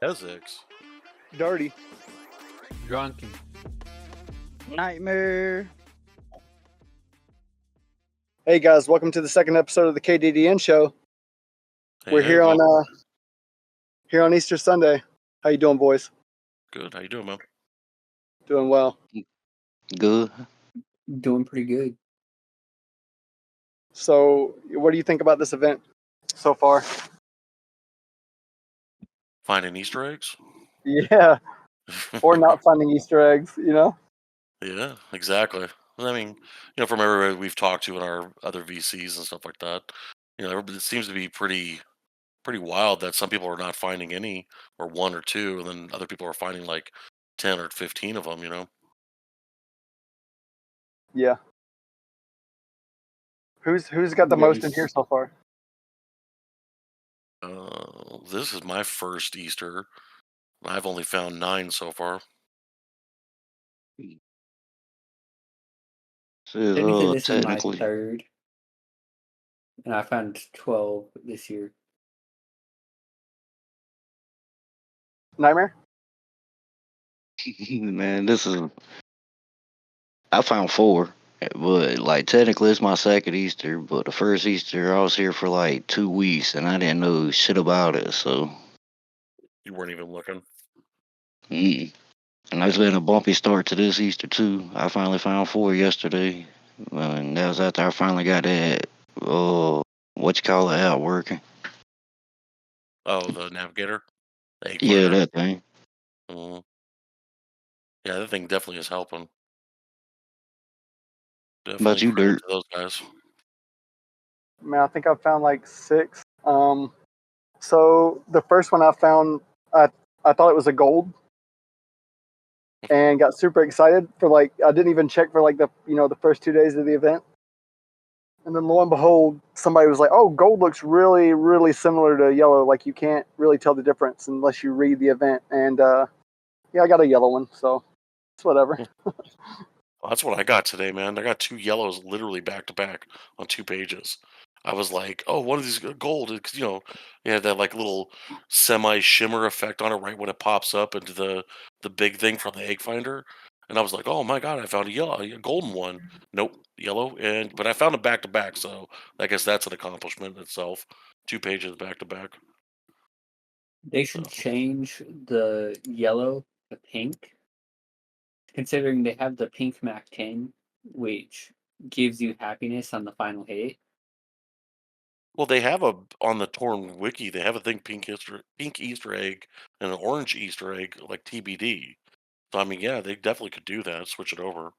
Essex. Dirty. Drunken. Nightmare. Hey guys, welcome to the second episode of the KDDN show. We're here on Easter Sunday. How you doing, boys? Good. How you doing, man? Doing well. Good. Doing pretty good. So, what do you think about this event so far? Finding Easter eggs? Yeah, or not finding Easter eggs, you know? Yeah, exactly. I mean, from everybody we've talked to in our other VCs and stuff like that, it seems to be pretty wild that some people are not finding any, or one or two, and then other people are finding like 10 or 15 of them. Yeah. Who's got the most in here so far? This is my first Easter. I've only found 9 so far. Technically, this is my Technically. third, and I found 12 this year. Nightmare? Man, I found 4, but like technically it's my second Easter. But the first Easter I was here for like 2 weeks and I didn't know shit about it. So, You weren't even looking. and it's been a bumpy start to this Easter too. I finally found 4 yesterday, and that was after I finally got that what you call it out working. Oh, the navigator, the egg Yeah, finder. that thing. Mhm. Yeah, that thing definitely is helping. About Definitely you, credit Dirt? to those guys. Man, I think I found like 6. So the first one I found, I thought it was a gold, and got super excited for I didn't even check for the first 2 days of the event. And then lo and behold, somebody was like, "Oh, gold looks really, really similar to yellow. Like you can't really tell the difference unless you read the event." And yeah, I got a yellow one, so it's whatever. Well, that's what I got today, man. I got 2 yellows literally back to back on 2 pages. I was like, "Oh, one of these gold," because it had that like little semi shimmer effect on it right when it pops up into the big thing from the egg finder, and I was like, "Oh my god, I found a golden one." Nope, yellow, but I found them back to back, so I guess that's an accomplishment in itself. 2 pages back to back. They So should change the yellow to pink, considering they have the pink Mac 10, which gives you happiness on the final hit. well, they have on the Torn wiki. They have a thing pink Easter egg and an orange Easter egg like TBD. So I mean, yeah, they definitely could do that. Switch it over.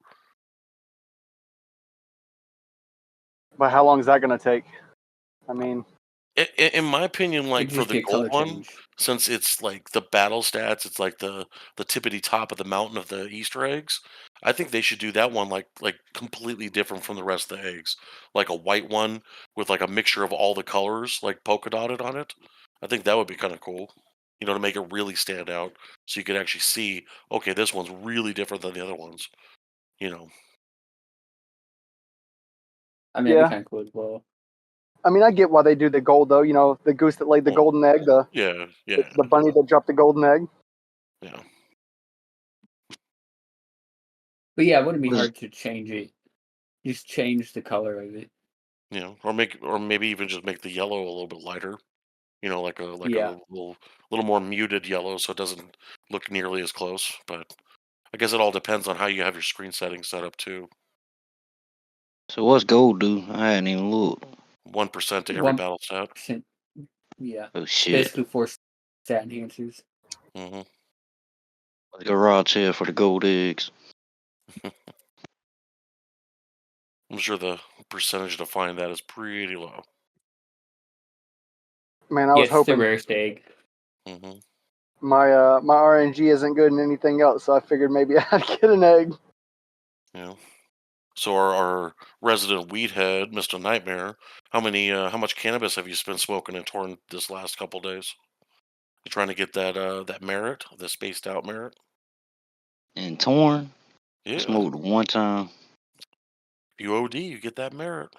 But how long is that going to take? I mean, In my opinion, like It'd for just the be a gold color one, change. since it's like the battle stats, it's like the tippity top of the mountain of the Easter eggs. I think they should do that one like completely different from the rest of the eggs, like a white one with like a mixture of all the colors, like polka dotted on it. I think that would be kind of cool. To make it really stand out, so you could actually see, okay, this one's really different than the other ones. You know. I mean, that'd be yeah. kind of cool as well. I mean, I get why they do the gold though. You know, the goose that laid the Well, golden egg, the yeah, the bunny that dropped the golden egg. yeah. But yeah, it wouldn't be hard to change it. Just change the color of it. Or maybe even just make the yellow a little bit lighter. Like a Yeah. little more muted yellow, so it doesn't look nearly as close. But I guess it all depends on how you have your screen settings set up too. So what's gold do? I hadn't even looked. 1% to every 1%. battle stat. Yeah. Oh shit! Basically 4 stat enhancers. Hmm. Like a raw chair for the gold eggs. I'm sure the percentage to find that is pretty low. Man, I was Yes, it's the hoping rarest egg. Hmm. my RNG isn't good in anything else, so I figured maybe I'd get an egg. Yeah. So our resident weed head, Mr. Nightmare, how much cannabis have you been smoking and torn this last couple days? You trying to get that merit, the spaced out merit? And torn, I Yeah. smoked one time. If you OD, you get that merit.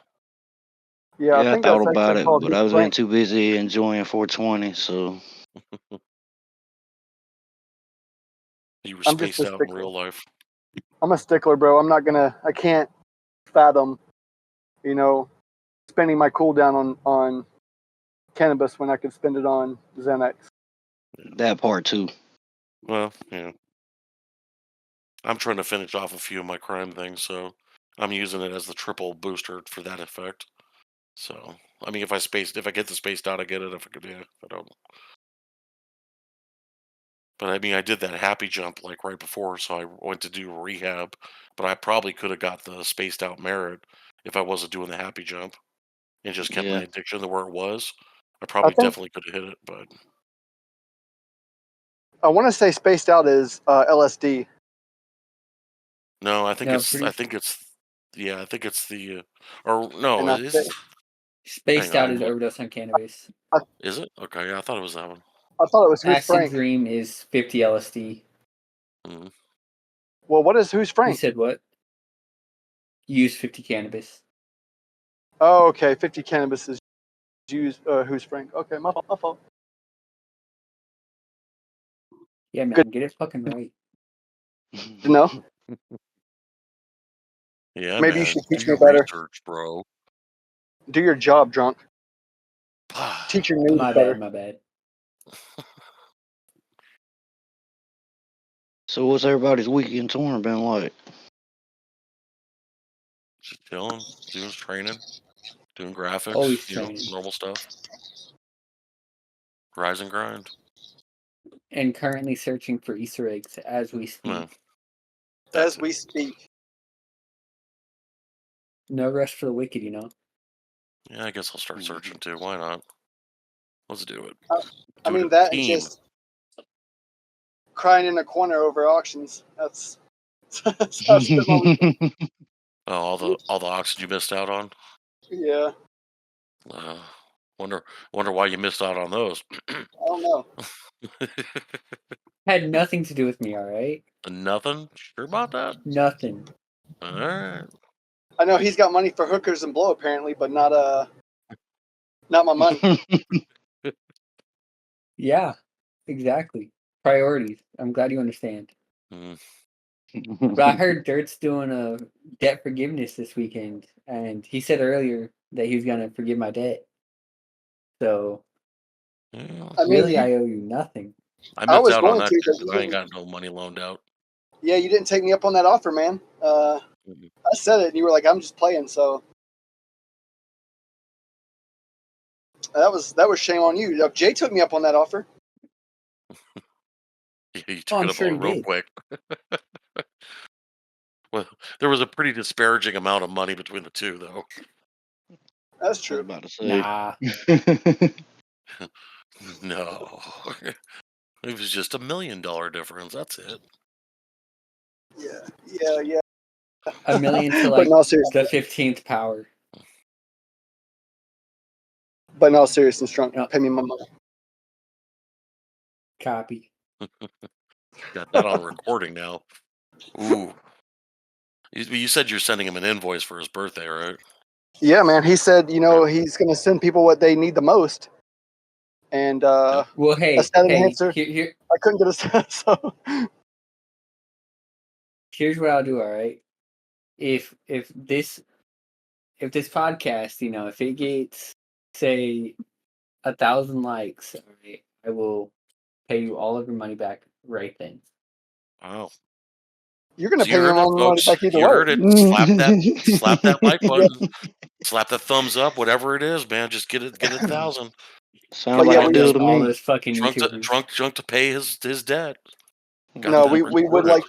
Yeah, I Yeah, I think that's thought about actually it, called but Who's I was being Frank. too busy enjoying 420. So You were I'm just spaced a out in stickler. real life. I'm a stickler, bro. I can't fathom, spending my cooldown on cannabis when I could spend it on Xanax. that part too. Well, yeah. I'm trying to finish off a few of my crime things, so I'm using it as the triple booster for that effect. So, I mean, if I get the spaced out, I get it. If I don't. But I mean, I did that happy jump like right before, so I went to do rehab. But I probably could have got the spaced out merit if I wasn't doing the happy jump and just kept my Yeah, addiction to where it was. I I probably think definitely could have hit it, but I want to say spaced out is LSD. no, No, I think it's the, or no, And I is it? think Hang spaced on, out I'm is look. overdose on cannabis. I, Is it? Okay, yeah, I thought it was that one. I thought it was Who's Acid Frank. dream is 50 LSD. Mm. Well, what is Who's You Frank? said what? Use 50 cannabis. Oh, okay. 50 cannabis is used. Who's Frank? Okay, my fault. My fault. Yeah, Good man, get it fucking right. to know. Yeah, Maybe you man, should do teach me your better. research, bro. Do your job, drunk. Teach your news My better. bad. So what's everybody's weekend touring been like? Just chilling, doing training, doing Always graphics, training. normal stuff. Rise and grind. And currently searching for Easter eggs as we Well, speak. that's As it. we speak. No rest for the wicked, you know? Yeah, I guess I'll start searching too. Why not? Let's do it. I Do it mean, as a that and team. just crying in a corner over auctions. That's how I spent my weekend. Oh, all the oxygen you missed out on. Yeah, Uh, wonder why you missed out on those. I don't know. Had nothing to do with me, alright? Nothing. Sure about that? Nothing. All right. I know he's got money for hookers and blow apparently, but not my money. Yeah, exactly. Priorities. I'm glad you understand. Mm. But I heard Dirt's doing a debt forgiveness this weekend, and he said earlier that he was gonna forgive my debt. So Yeah. I mean, really, I owe you nothing. I I missed was out on going that to, too but because I ain't got no money loaned out. yeah, you didn't take me up on that offer, man. Mhm. I said it, and you were like, "I'm just playing." So that was shame on you. Jay took me up on that offer. Yeah, you Oh, took I'm it up sure he on real did. quick. Well, there was a pretty disparaging amount of money between the two, though. That's I was true. about to say. Nah. No, it was just $1 million difference. That's it. Yeah. $1 million to But like no, the seriously. 15th power. But no, seriously, drunk. Yep. Pay me my money. Copy. Got that on recording now. Ooh, you said you're sending him an invoice for his birthday, right? Yeah, man. He said, Yeah. he's gonna send people what they need the most, and Yeah. Well, a hey, stat enhancer. here, I couldn't get a stat, so here's what I'll do. All right, if this podcast, if it gets say 1,000 likes, all right, I will pay you all of your money back right then. Wow. you're gonna So you pay me heard my it, money folks. back either You way. heard it. Slap that like Yeah, button. Slap that thumbs up. Whatever it is, man. Just get it 1,000. Sounds but like yeah, a Sign we deal up to all me. those fucking Drunk YouTubers. to pay his debt. Got no, that we would recorded.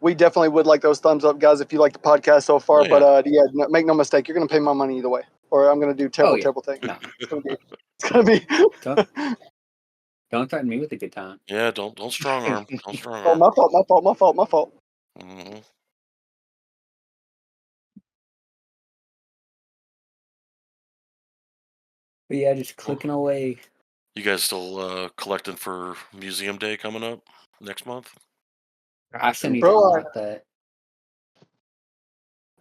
we definitely would like those thumbs up, guys, if you like the podcast so far. Oh yeah. But yeah, no, make no mistake, you're gonna pay my money either way, or I'm gonna do Oh terrible yeah, things. no, It's gonna be. don't threaten me with a good time. Yeah. Don't strong arm. Don't strong Oh, arm. my fault. Hmm. But yeah, just clicking away. You guys still collecting for Museum Day coming up next month? I still need to Bro, unlock that.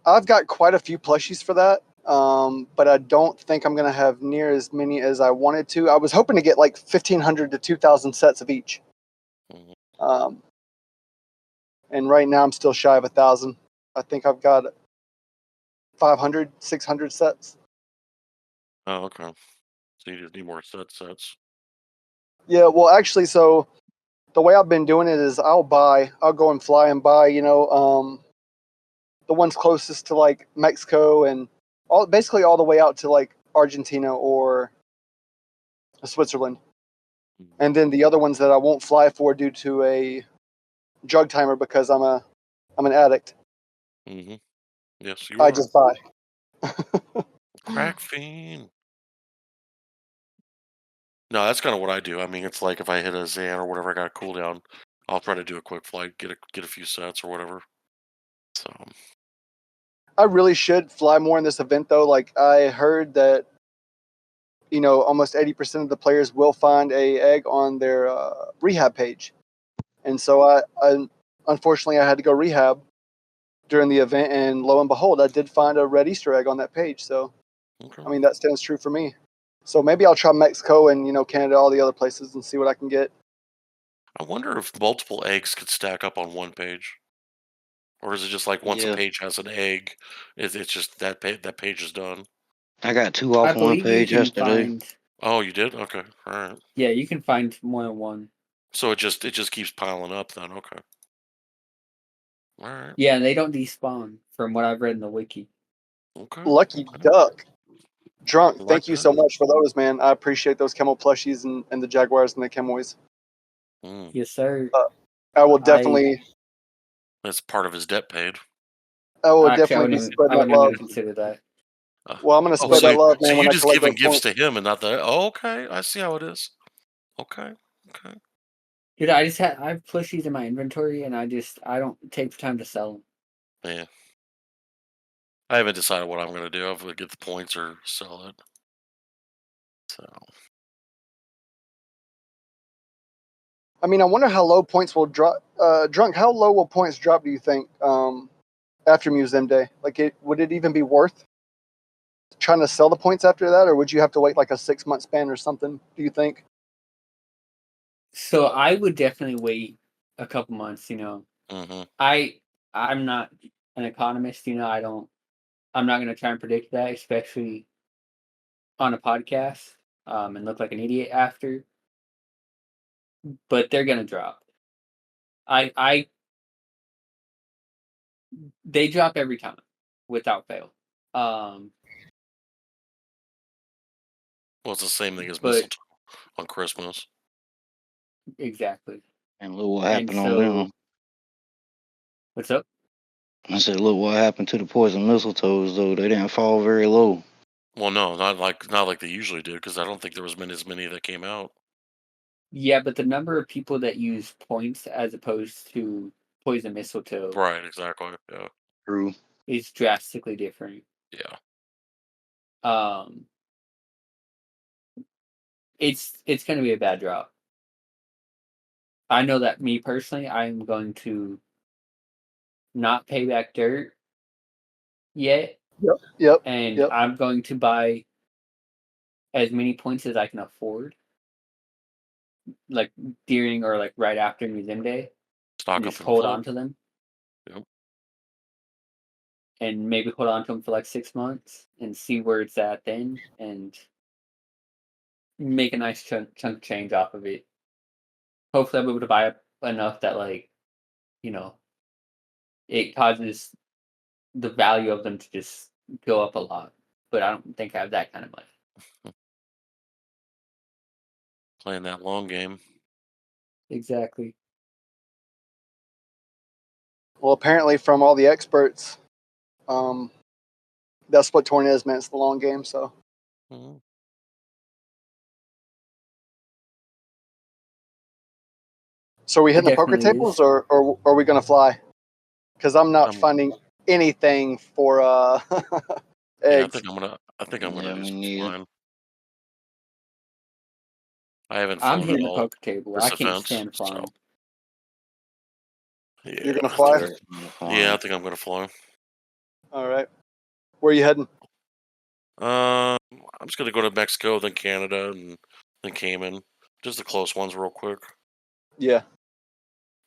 I've got quite a few plushies for that, but I don't think I'm gonna have near as many as I wanted to. I was hoping to get like 1,500 to 2,000 sets of each, Mhm. and right now I'm still shy of 1,000. I think I've got 500, 600 sets. Oh, okay. So you just need more sets. Yeah, well, actually, so the way I've been doing it is I'll go and fly and buy, the ones closest to like Mexico and basically all the way out to like Argentina or Switzerland. Mhm. And then the other ones that I won't fly for due to a drug timer because I'm an addict. Mm-hmm. Yes, you I are. just buy. Crack fiend. No, that's kind of what I do. I mean, it's like if I hit a Xan or whatever, I got a cooldown, I'll try to do a quick flight, get a few sets or whatever. So I really should fly more in this event though. Like I heard that almost 80% of the players will find a egg on their rehab page, and so I unfortunately I had to go rehab during the event, and lo and behold, I did find a red Easter egg on that page. So okay. I mean that stands true for me. So maybe I'll try Mexico and Canada, all the other places, and see what I can get. I wonder if multiple eggs could stack up on one page, or is it just like once a Yeah, page has an egg, it's just that page is done. I got 2 I off one believe you page can yesterday. find. Oh, you did? Okay, all right. Yeah, you can find more than one. So it just keeps piling up then. Okay, all right. Yeah, and they don't despawn from what I've read in the wiki. Okay, Lucky okay. duck. Drunk, I like thank you that. so much for those, man. I appreciate those Camel plushies and the Jaguars and the Chemoys. Mm. Yes, sir. I will I definitely, That's part of his debt paid. actually be I spreading that wouldn't love. even consider that. Well, I'm gonna Oh, spread so that love, so man, you when I just collect giving those gifts points. to him and not the. Oh, okay, I see how it is. Okay, okay. Dude, I have plushies in my inventory, and I don't take the time to sell them. Yeah, I haven't decided what I'm gonna do. If I get the points or sell it. So I mean, I wonder how low points will drop. Drunk, how low will points drop? Do you think after Museum Day? Like, would it even be worth trying to sell the points after that, or would you have to wait like a 6 month span or something? Do you think? So I would definitely wait a couple months. hmm I'm not an economist. I'm not going to try and predict that, especially on a podcast, and look like an idiot after. But they're going to drop. I They drop every time, without fail. Um, well, it's the same thing as but mistletoe on Christmas. exactly. And look what And happened on so, them. what's up? I said, look what happened to the poison mistletoes, though. They didn't fall very low. Well, no, not like they usually do, because I don't think there was as many that came out. Yeah, but the number of people that use points as opposed to poison mistletoe Right, exactly. Yeah, True. is drastically different. yeah. Um, it's going to be a bad drop. I know that me personally, I'm going to not pay back dirt yet, Yep. Yep. and Yep. I'm going to buy as many points as I can afford, like during or like right after Museum Day, and Stock up just and hold flow. on to them, Yep. and maybe hold on to them for like 6 months and see where it's at then, and make a nice chunk change off of it. Hopefully, I'll be able to buy up enough that you know it causes the value of them to just go up a lot. But I don't think I have that kind of money. Playing that long game. Exactly. Well, apparently, from all the experts, um, that's what torn is, man. It's the long game. So, Mhm. so are we It hitting the poker definitely tables, is. or are we gonna fly? Because I'm not I'm finding anything for yeah. eggs. I think I'm gonna Yeah, do me some neither. flying. I haven't I'm flown at hitting the all poker table. I this can't event, stand so flying. You're yeah. gonna I I'm fly? think working on yeah. I flying. think I'm gonna fly. All right. Where are you heading? I'm just gonna go to Mexico, then Canada, and then Cayman. Just the close ones, real quick. Yeah.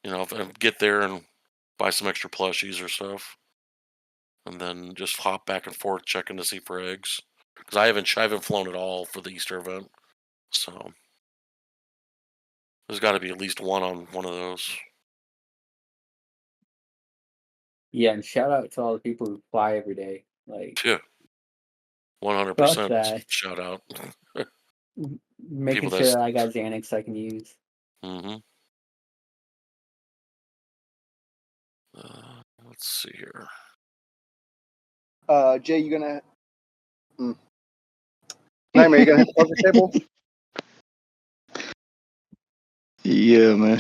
If I get there and buy some extra plushies or stuff, and then just hop back and forth checking to see for eggs. Because I haven't flown at all for the Easter event, so there's got to be at least one on one of those. Yeah, and shout out to all the people who fly every day. Like, Yeah, fuck 100% that. shout out. Making People sure that's that I got Xanax I can use. mm-hmm. Let's see here. Jay, you gonna Nightmare? You gonna hit the poker table? Yeah, man.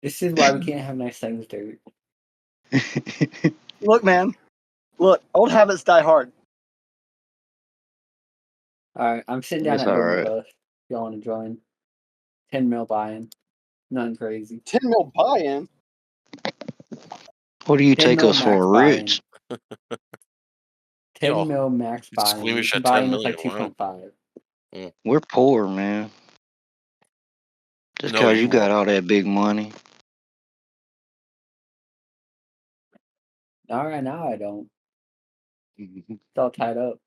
This is why we can't have nice things, Dirt. Look, man. Look, old habits die hard. Alright, I'm sitting down It's at all Normal right. Bus. Y'all want to join? 10 mil buy-in. Nothing crazy. 10 mil buy-in. What do you 10 take mil us max for, buy-in. Rich? 10 Yo, mil max you buy-in. You squeamish can at buy 10 in with like million. Wow. 2.5. We're poor, man. Just No, because you you got are. all that big money. Not right now, I don't. It's all tied up.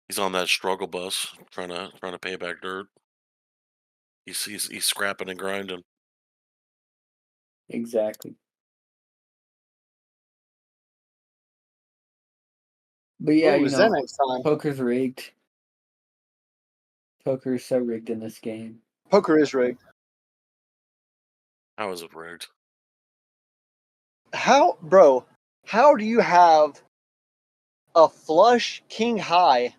He's on that struggle bus, trying to pay back dirt. He's scrapping and grinding. Exactly. But yeah, Ooh, Xanax time. poker's rigged. Poker is so rigged in this game. Poker is rigged. How is it rigged? How do you have a flush king high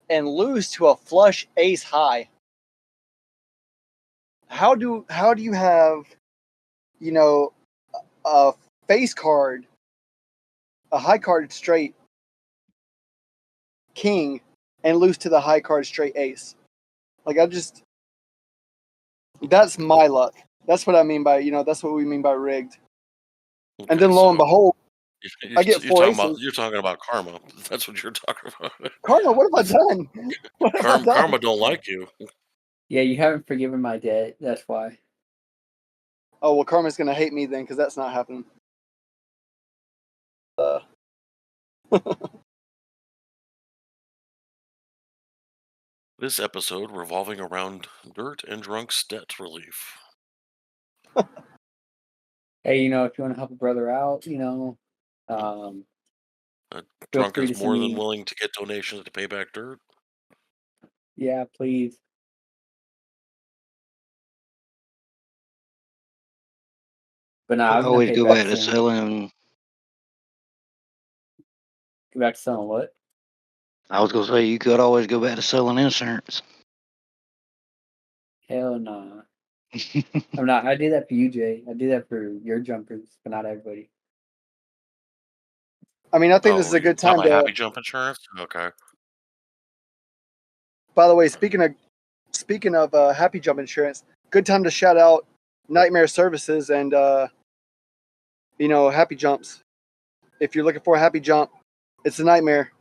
and lose to a flush ace high? How do you have, a face card, a high card straight king, and lose to the high card straight ace? Like, that's my luck. That's what I mean by, that's what we mean by rigged. And Okay, then lo and so behold, I get you're 4 talking about aces. karma. That's what you're talking about. Karma, what have I done? What have I done? Karma don't like you. Yeah, you haven't forgiven my debt. That's why. Oh, well, karma's gonna hate me then, because that's not happening. This episode revolving around Dirt and Drunk's debt relief. Hey, if you want to help a brother out, feel Drunk free is to send more than me. willing to get donations to pay back Dirt. Yeah, please. But no, You I could was gonna always pay go back back to soon. selling. Go back to selling what? I was gonna say you could always go back to selling insurance. Hell nah. I'm not. I do that for you, Jay. I do that for your jumpers, but not everybody. I mean, I think this is Oh, a you good talking time about to. Happy Jump insurance? Okay. By the way, speaking of Happy Jump insurance, good time to shout out Nightmare Services and Happy Jumps. If you're looking for a Happy Jump, it's a Nightmare.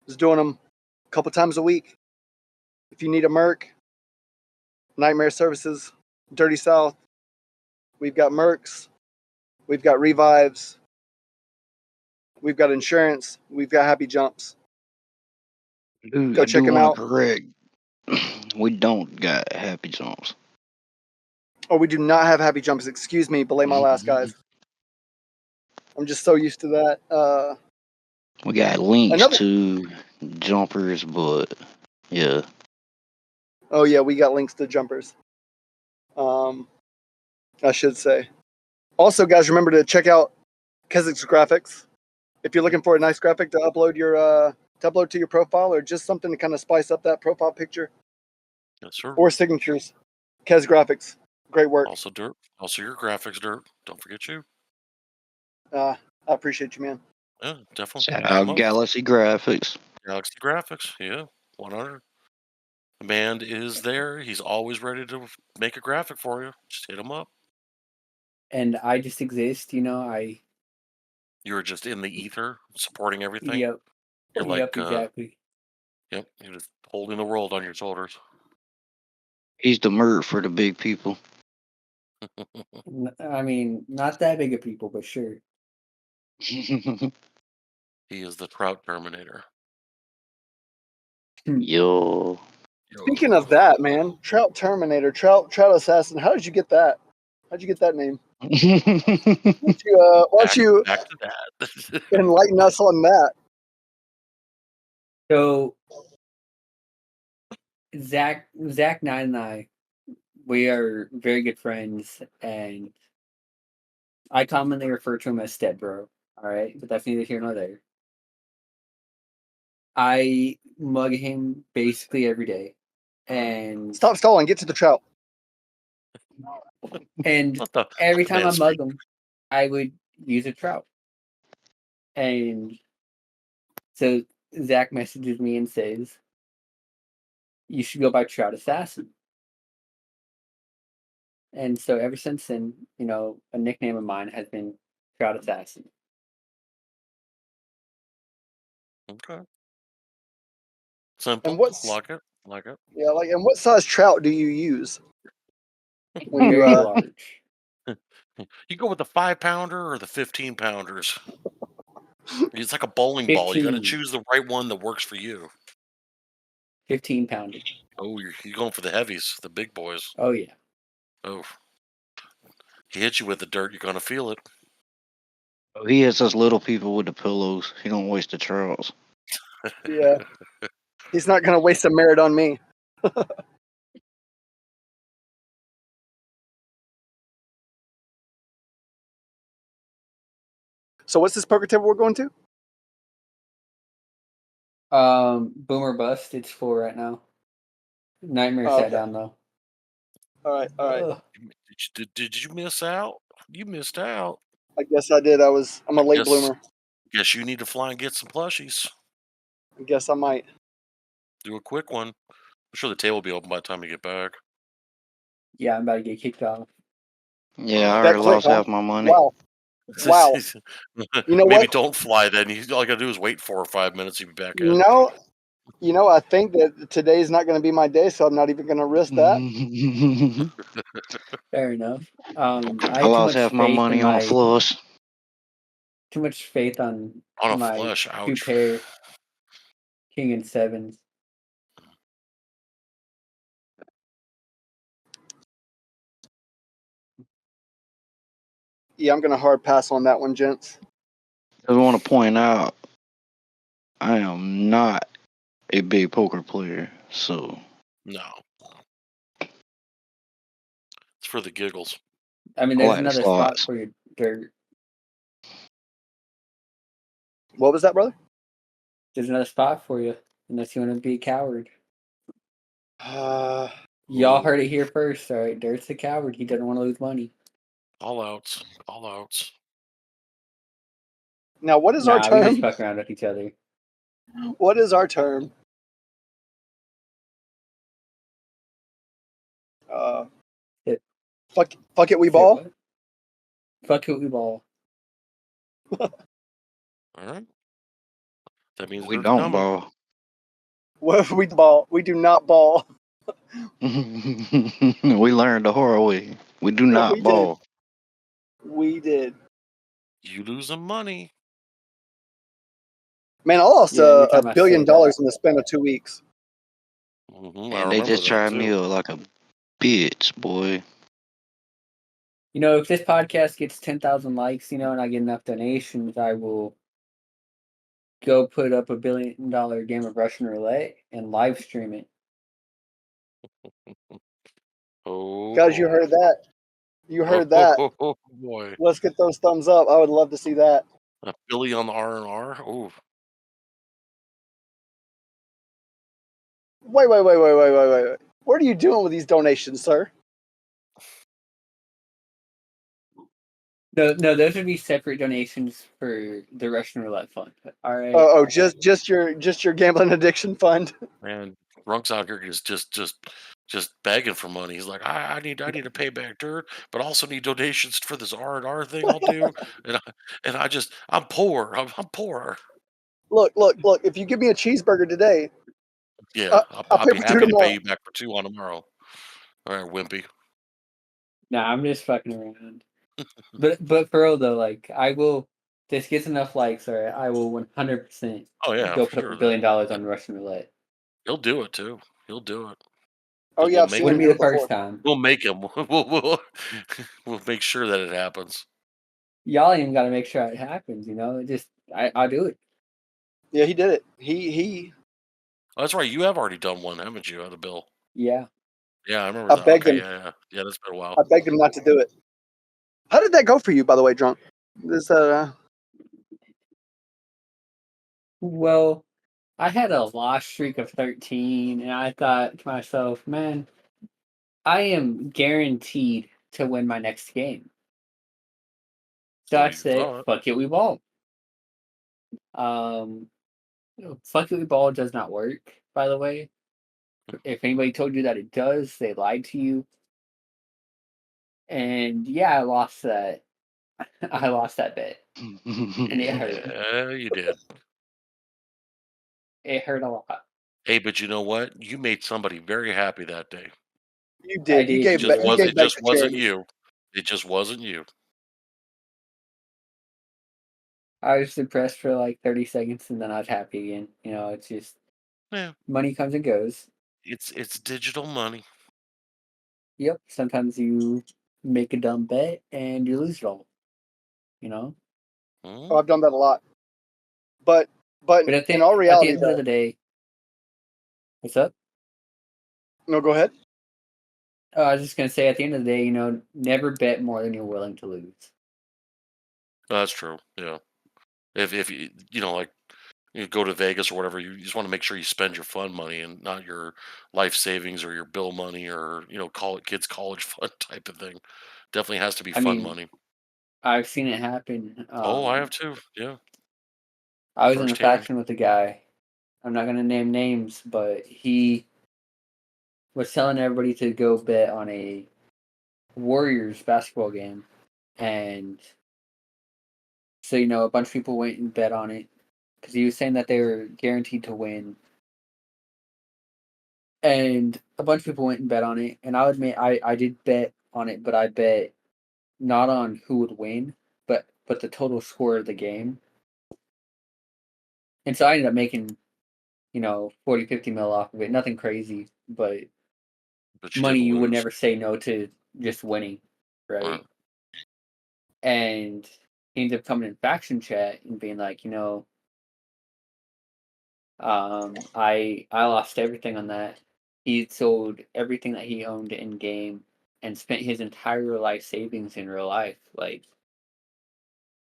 Just doing them a couple times a week. If you need a Merc, Nightmare Services, Dirty South. We've got Mercs. We've got Revives. We've got insurance. We've got Happy Jumps. Go I check do them want to out. correct. We don't got happy jumps. Oh, we do not have Happy Jumps. Excuse me. Belay my last, guys. I'm just so used to that. We got links Another. to jumpers, but yeah. Oh yeah, we got links to jumpers. I should say. Also, guys, remember to check out Kezik's graphics. If you're looking for a nice graphic to upload to your profile, or just something to kind of spice up that profile picture, Yes, sir. or signatures, Kez Graphics, great work. Also Dirt. Also your graphics, Dirt. Don't forget you. I appreciate you, man. Yeah, definitely. Shout Hit 'em out up. Galaxy Graphics. Galaxy Graphics. Yeah, 100. The man is there. He's always ready to make a graphic for you. Just hit him up. And I just exist. I You were just in the ether, supporting everything. Yep. You're Yep. like, Exactly. yep, you're just holding the world on your shoulders. He's the Mert for the big people. I mean, not that big of people, but sure. He is the Trout Terminator. Yo. Speaking of that, man, Trout Terminator, Trout Assassin. How did you get that? How'd you get that name? Why don't you Back to that. enlighten us on that? So Zach Knight and I, we are very good friends, and I commonly refer to him as Step Bro. All right, but that's neither here nor there. I mug him basically every day, and Stop stalling. Get to the trout. What the? every the time man I is mug him, I would use a trout. And so Zach messages me and says, "You should go by Trout Assassin." And so ever since then, a nickname of mine has been Trout Assassin. Okay. Simple. And what's Like it. Like it. yeah, like, and what size trout do you use when you Very large. You go with the 5-pounder or the 15-pounders. It's like a bowling ball. You got to 15. choose the right one that works for you. 15-pounder. Oh, you're going for the heavies, the big boys. Oh yeah. Oh, he hits you with the dirt, you're gonna feel it. He has us little people with the pillows. He don't waste the trouts. Yeah. He's not gonna waste a merit on me. So what's this poker table we're going to? Boomer Bust, it's 4 right now. Nightmare Oh, sat okay. down though. All right. Ugh. Did you miss out? You missed out. I guess I did. I'm a late bloomer. Guess you need to fly and get some plushies. I guess I might. Do a quick one. I'm sure the table will be open by the time you get back. Yeah, I'm about to get kicked off. Yeah, I That already quick, lost huh? half my money. Wow. Wow. You know Maybe what? don't fly then. All you gotta do is wait 4 or 5 minutes. You'll be back in. I think that today's not going to be my day, so I'm not even going to risk that. Fair enough. I I had too lost much half my faith money in on a flush. too much faith on On a my flush, 2 ouch. pair king and sevens. Yeah, I'm going to hard pass on that one, gents. I want to point out, I am not a big poker player, so No. It's for the giggles. I mean, I there's like the another spot slots. for your dirt. What was that, brother? There's another spot for you, unless you want to be a coward. Y'all Ooh. heard it here first, all right? Dirt's a coward. He doesn't want to lose money. All outs. All outs. Now, what is our Nah, we just term? fuck around with each other. What is our term? It- Fuck it, we Say ball. what? Fuck it, we ball. All right. That means We Dirt's don't coming. ball. What we ball? We do not ball. We learned the hard way. We do not We ball. We did. You losing money. Man, I lost Yeah, every $1 time I billion say that. in the span of 2 weeks. I And they remember just that tried me too. out like a bitch, boy. If this podcast gets 10,000 likes, and I get enough donations, I will go put up $1 billion game of Russian roulette and live stream it. Oh, Guys, you boy. heard that? You heard Oh, that? boy. Let's get those thumbs up. I would love to see that. A Billy on the R&R. Oh, Wait. What are you doing with these donations, sir? No, those would be separate donations for the Russian roulette fund. All right. Oh, just your gambling addiction fund. man. Drunks out here just just begging for money. He's like, I need to pay back dirt, but I also need donations for this R&R thing I'll do. I'm poor. I'm poor. Look. If you give me a cheeseburger today, Yeah, I'll I'll pay be for two happy to pay tomorrow. you back for two on tomorrow. All right, wimpy. Nah, I'm just fucking around. But for real though, like I will. This gets enough likes, or I will 100% Oh yeah, go for put up sure. $1 billion on Russian roulette. He'll do it too. He'll do it Oh because yeah, we'll I've make seen Wouldn't him be do the it first before. time. we'll make him. We'll make sure that it happens. Y'all even got to make sure it happens. You know, I'll do it. Yeah, he did it. He. Oh, that's right. You have already done one, haven't you? Out of Bill. Yeah. Yeah, I remember I that. begged Okay, him. yeah. That's been a while. I begged him not to do it. How did that go for you, by the way, drunk? This Well, I had a loss streak of 13, and I thought to myself, man, I am guaranteed to win my next game. So So I you said, thought. fuck it, we ball. Um, fuck it, we ball does not work, by the way. If anybody told you that it does, they lied to you. And yeah, I lost that. I lost that bet, and it hurt. Yeah, you did. It hurt a lot. Hey, but you know what? You made somebody very happy that day. you I did. You did. gave You're back. You right. gave It back just to wasn't charity. you. It just wasn't you. I was depressed for like 30 seconds, and then I was happy again. You know, it's just Yeah, money comes and goes. it's digital money. Yep. Sometimes you make a dumb bet and you lose it all. You know. Oh, Hmm? I've done that a lot. But but But in all at the reality, end of though, the day, what's up? no, go ahead. Oh, I was just gonna say, at the end of the day, you know, never bet more than you're willing to lose. That's true. Yeah. If you know like you go to Vegas or whatever, you just want to make sure you spend your fun money and not your life savings or your bill money or call it kids college fund type of thing. Definitely has to be I fun mean, money. I've seen it happen. Oh, I have too. Yeah, I was in a firsthand. faction with a guy. I'm not gonna name names, but he was telling everybody to go bet on a Warriors basketball game, and so you know, a bunch of people went and bet on it because he was saying that they were guaranteed to win, and a bunch of people went and bet on it. And I'll admit, I did bet on it, but I bet not on who would win, but the total score of the game. And so I ended up making, you know, 40, 50 mil off of it. Nothing crazy, but But you money didn't you would lose. never say no to just winning, Right. right? And he ended up coming in faction chat and being like, you know, I lost everything on that. He sold everything that he owned in game and spent his entire life savings in real life.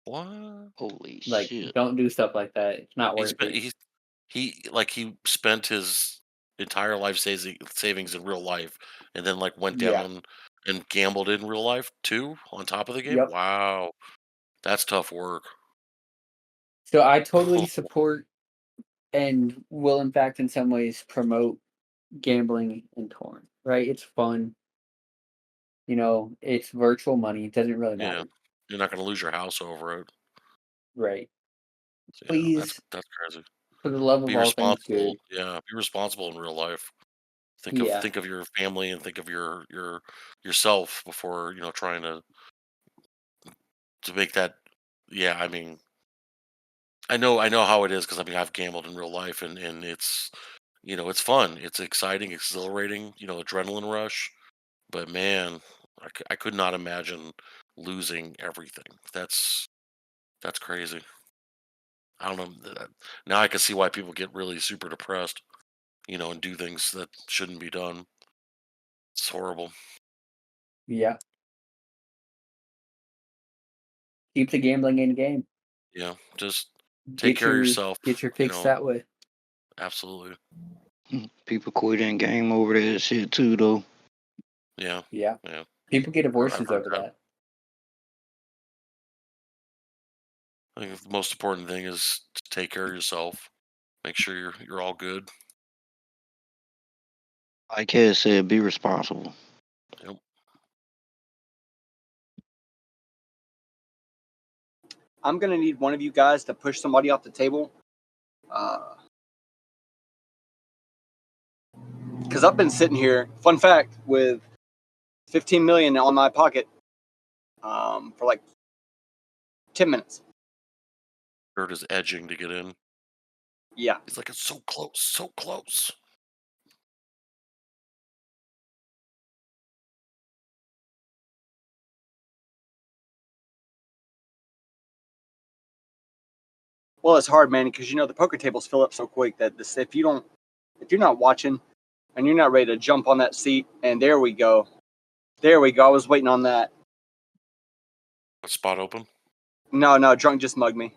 What? Holy Like shit. don't do stuff like that. It's not He worth spent it. he spent his entire life savings in real life, and then like went Yeah. down and gambled in real life too on top of the game. Yep. Wow, that's tough work. So I totally support and will in fact in some ways promote gambling in torn. Right? It's fun. You know, it's virtual money. It doesn't really Yeah, matter. you're not gonna lose your house over it. Right. So, yeah, Please, that's crazy. for the love of Be all things responsible. good. Yeah, be responsible in real life. Yeah. Think of your family and think of yourself before trying to make that. Yeah, I mean, I know how it is because I mean I've gambled in real life and it's it's fun, it's exciting, exhilarating, adrenaline rush. But man, I could not imagine losing everything. That's crazy. I don't know. Now I can see why people get really super depressed, and do things that shouldn't be done. It's horrible. Yeah. Keep the gambling in game. Yeah, just take care of yourself. Get your You fix know, that way. absolutely. People quit in game over that shit too, though. Yeah, Yeah. yeah. People get I've divorces heard over that. that. I think the most important thing is to take care of yourself. Make sure you're all good. Like Ed said, be responsible. Yep. I'm gonna need one of you guys to push somebody off the table. Because I've been sitting here, fun fact, with 15 million on my pocket for like 10 minutes. Dirt is edging to get in. Yeah. He's like, it's so close, so close. Well, it's hard, man, because the poker tables fill up so quick that if you're not watching and you're not ready to jump on that seat, and there we go. I was waiting on that. A spot open. No, drunk just mugged me.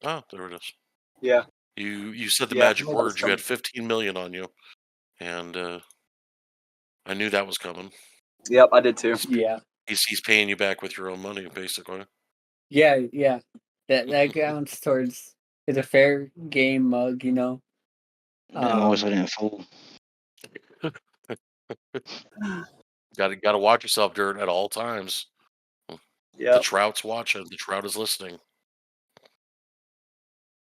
Oh, there it is. Yeah. You said the Yeah, magic I knew that was words. You had coming. 15 million on you, and I knew that was coming. Yep, I did too. Yeah. He's paying you back with your own money, basically. Yeah. That counts towards it's a fair game mug, Damn, I wish I didn't fool. Got to watch yourself, Dirt, at all times. The Yeah. trout's watching. The trout is listening.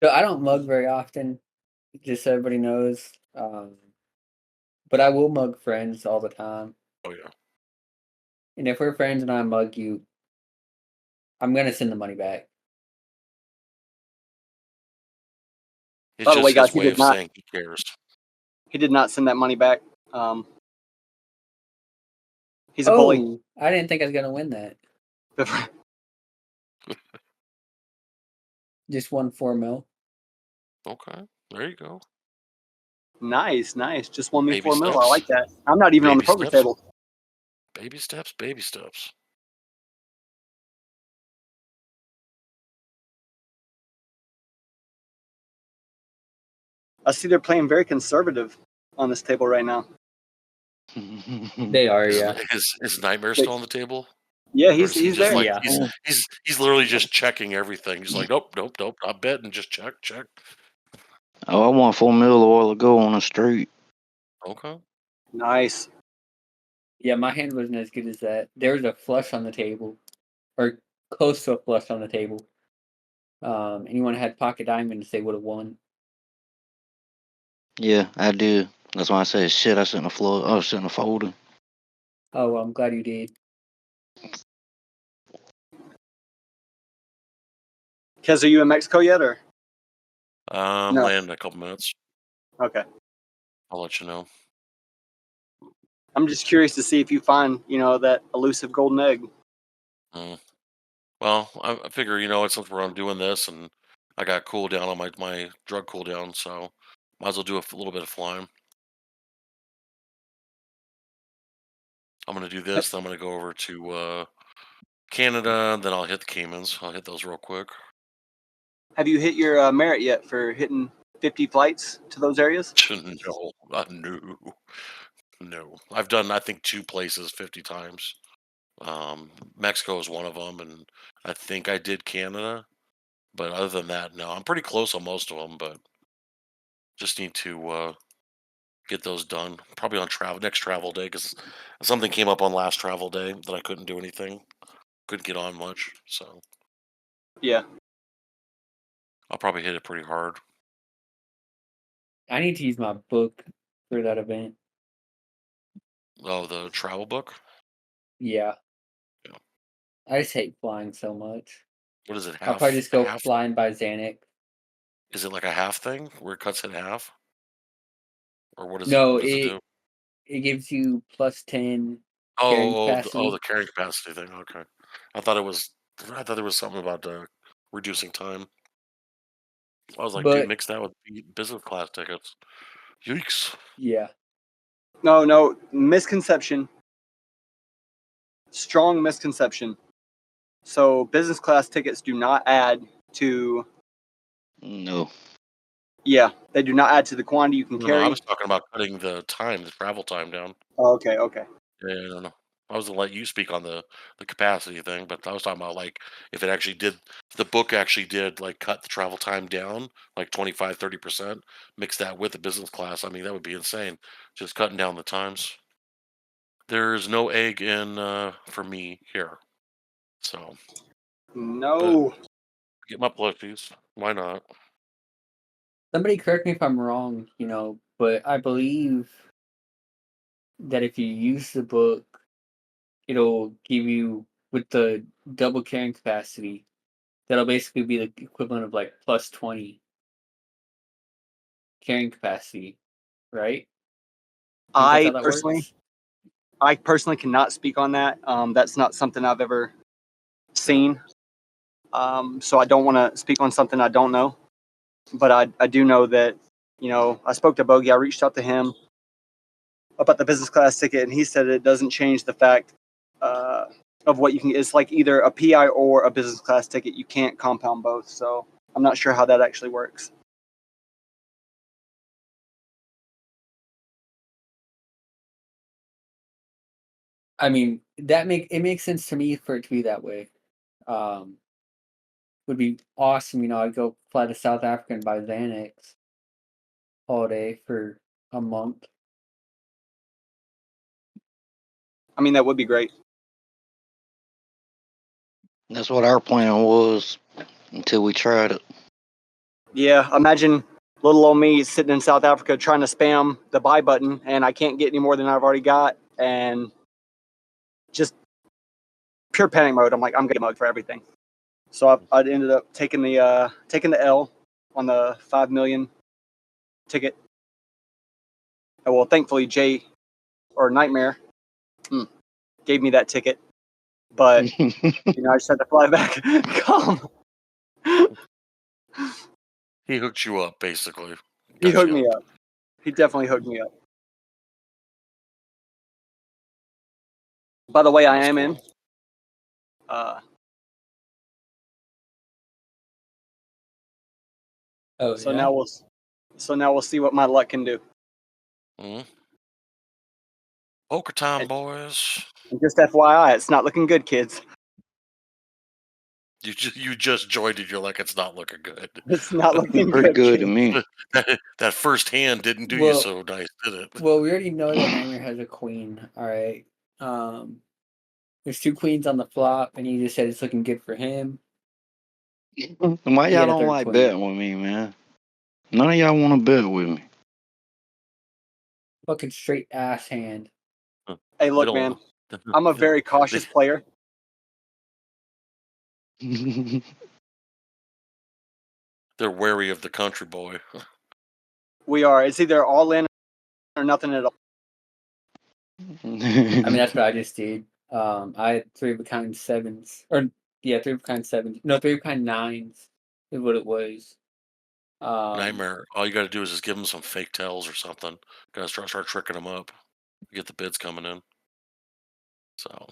So I don't mug very often, just so everybody knows. But I will mug friends all the time. Oh yeah. And if we're friends and I mug you, I'm gonna send the money back. It's By the way, just guys, his way of saying he cares. he did not send that money back. He's a bully. Oh, I didn't think I was gonna win that. Just won 4 mil. Okay, there you go. Nice. Just won me Baby 4 mil. I steps. like that. I'm not even on the Baby poker steps. table. Baby steps. Baby steps. I see they're playing very conservative on this table right now. They are, yeah. Is Nightmare still on the table? Yeah, Or is he he's just there. like Yeah. he's literally just checking everything. He's like, nope, not betting, just check. Oh, I won 4 mil a while ago on the street. Okay. Nice. Yeah, my hand wasn't as good as that. There was a flush on the table, or close to a flush on the table. Anyone had pocket diamonds, they would have won. Yeah, I did. That's why I said shit. I shouldn't have folded. Oh, well, I'm glad you did. Kez, are you in Mexico yet, or? No. Land in a couple minutes. Okay. I'll let you know. I'm just curious to see if you find, that elusive golden egg. Well, I figure, since we're on doing this and I got cooldown on my drug cooldown, so might as well do a little bit of flying. I'm going to do this, then I'm going to go over to Canada, then I'll hit the Caymans. I'll hit those real quick. Have you hit your merit yet for hitting 50 flights to those areas? No. I've done, I think, 2 places 50 times. Mexico is one of them, and I think I did Canada. But other than that, no. I'm pretty close on most of them, but just need to get those done. Probably on next travel day, because something came up on last travel day that I couldn't do anything. Couldn't get on much, so Yeah. I'll probably hit it pretty hard. I need to use my book for that event. Oh, the travel book? Yeah. Yeah. I just hate flying so much. What is it, I'll half? probably just go half? flying by Xanax. Is it like a half thing where it cuts in half? Or what does No, it do? it gives you plus 10 carrying capacity. The carrying capacity thing. Okay, I thought there was something about reducing time. I was like, dude, But mix that with business class tickets. Yikes! yeah, No, misconception. Strong misconception. So business class tickets do not add to. No. Yeah, they do not add to the quantity you can No, carry. I was talking about cutting the travel time down. Oh, okay. Yeah, no. I was gonna let you speak on the capacity thing, but I was talking about like if it actually did, the book actually did like cut the travel time down like 25-30%, mix that with the business class. I mean, that would be insane. Just cutting down the times. There's no egg in for me here, so but No. get my plushies. Why not? Somebody correct me if I'm wrong, but I believe that if you use the book, it'll give you with the double carrying capacity. That'll basically be the equivalent of like plus 20 carrying capacity, right? I think that's how I that personally, works. I personally cannot speak on that. That's not something I've ever seen. So I don't want to speak on something I don't know. But I do know that, I spoke to Bogey. I reached out to him about the business class ticket, and he said it doesn't change the fact of what you can. It's like either a PI or a business class ticket. You can't compound both. So I'm not sure how that actually works. I mean, it makes sense to me for it to be that way. Would be awesome, I'd go fly to South Africa and buy Xanax all day for a month. I mean, that would be great. That's what our plan was until we tried it. Yeah, imagine little old me sitting in South Africa trying to spam the buy button, and I can't get any more than I've already got, and just pure panic mode. I'm like, I'm getting mugged for everything. So I ended up taking the L on the 5 million ticket. And well, thankfully, Jay or Nightmare gave me that ticket, but I just had to fly back. Come. He hooked you up, basically. He Got hooked you me up. up. He definitely hooked me up. By the way, I That's am cool. in. So yeah? now we'll see what my luck can do. Hmm. Poker time, And boys. just FYI, it's not looking good, kids. You just joined it. You're like, it's not looking good. It's not looking Pretty good, good to kids. me. That first hand didn't do you so nice, did it? Well, we already know that Nightmare has a queen. All right. There's 2 queens on the flop, and he just said it's looking good for him. Why He y'all had a don't third like queen. betting with me, man? None of y'all want to bet with me. Fucking straight ass hand. Hey, look, man, I'm a very cautious player. They're wary of the country boy. We are. It's either all in or nothing at all. I mean, that's what I just did. I had 3 of a kind 7s. Or, yeah, 3 of a kind 7s. No, 3 of a kind 9s is what it was. Nightmare. All you got to do is just give them some fake tells or something. Got to start tricking them up. Get the bids coming in. So.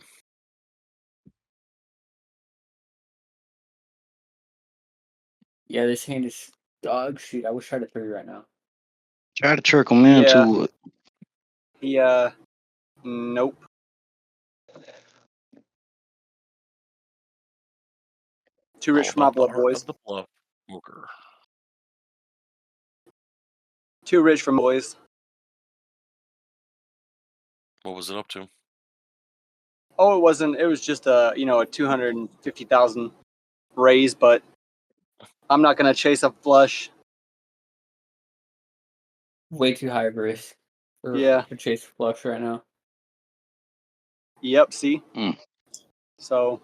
Yeah, this hand is dog shit. I wish I had a 3 right now. Try to trick them into it. He, nope. Too rich All for my about the blood, art boys. of the bluff poker. Too rich for boys. What was it up to? Oh, it wasn't. It was just a 250,000 raise, but I'm not gonna chase a flush. Way too high of a risk Yeah. for chase flush right now. Yep. See. Mm. So.